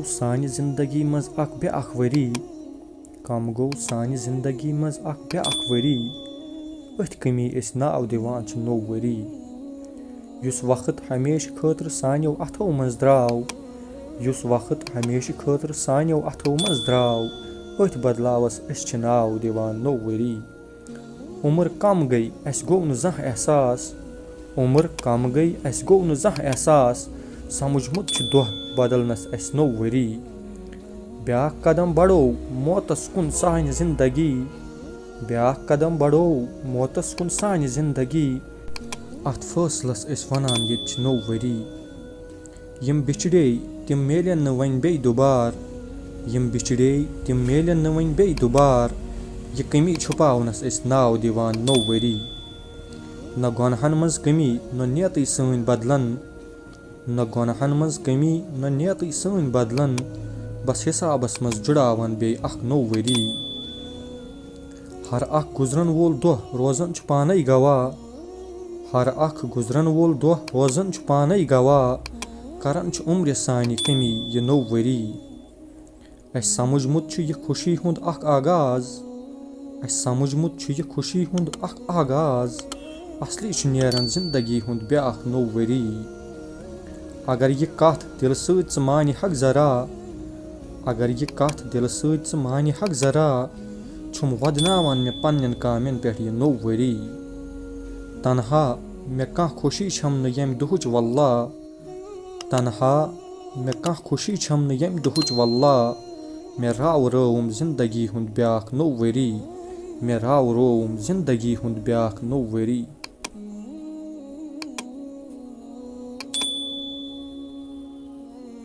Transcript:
گوٚو سانہِ زندگی منٛز اکھ بیٛاکھ ؤری کم گوٚو سانہِ زندگی منٛز اکھ بیٛاکھ ؤری أتھۍ کٔمی أسۍ ناو دِوان چھِ نوٚو ؤری یُس وقت ہمیشہٕ خٲطرٕ سانیو اَتھو منٛز درٛاو یُس وقت ہمیشہٕ خٲطرٕ سانیو اَتھو منٛز درٛاو أتھۍ بدلاوس أسۍ چھِ ناو دِوان نوٚو ؤری عمر کم گٔے اَسہِ گوٚو نہٕ زانٛہہ احساس عمر کم گٔے اَسہِ گوٚو نہٕ زانٛہہ احساس سمجھمُت چھُ دۄہ بدلنس اَسہِ نوٚو ؤری بیٛاکھ قدم بڑو موتس کُن سانہِ زندگی بیٛاکھ قدم بڑو موتس کُن سانہِ زندگی اتھ فٲصلس أسۍ ونان ییٚتہِ چھِ نوٚو ؤری یِم بِچھڑے تِم میلن نہٕ وۄنۍ بیٚیہِ دُبار یِم بِچھڑے تِم میلن نہٕ وۄنۍ بیٚیہِ دُبار یہِ کٔمی چھُپاونس أسۍ ناو دِوان نوٚو ؤری نہ گۄنہن منٛز کٔمی نہ نیتٕے سٲنۍ بدلن نہ گۄنہن منٛز کٔمی نہ نیتٕے سٲنۍ بدلن بس حسابس منٛز جُڑاوان بیٚیہِ اکھ نوٚو ؤری ہر اکھ گُزرن وول دۄہ روزان چھُ پانے گواہ ہر اکھ گُزرن وول دۄہ روزان چھُ پانے گواہ کران چھُ عمرِ سانہِ کٔمی یہِ نوٚو ؤری اَسہِ سمجھمُت چھُ یہِ خوشی ہُنٛد اکھ آغاز اَسہِ سمجھمُت چھُ یہِ خوشی ہُنٛد اکھ آغاز اصلی چھُ نیران زندگی ہُنٛد بیٛاکھ نوٚو ؤری اگر یہِ کتھ دلہٕ سۭتۍ ژٕ مانہِکھ ذرا اگر یہِ کتھ دلہٕ سۭتۍ ژٕ مانہِکھ ذرا چھُم ودناوان مےٚ پننٮ۪ن کامٮ۪ن پٮ۪ٹھ یہِ نوٚو ؤری تنہا مےٚ کانٛہہ خوشی چھم نہٕ ییٚمہِ دۄہٕچ واللہ تنہا مےٚ کانٛہہ خوشی چھم نہٕ ییٚمہِ دۄہٕچ واللہ مےٚ راورووُم زندگی ہُنٛد بیٛاکھ نوٚو ؤری مےٚ راورووُم زندگی ہُنٛد بیٛاکھ نوٚو ؤری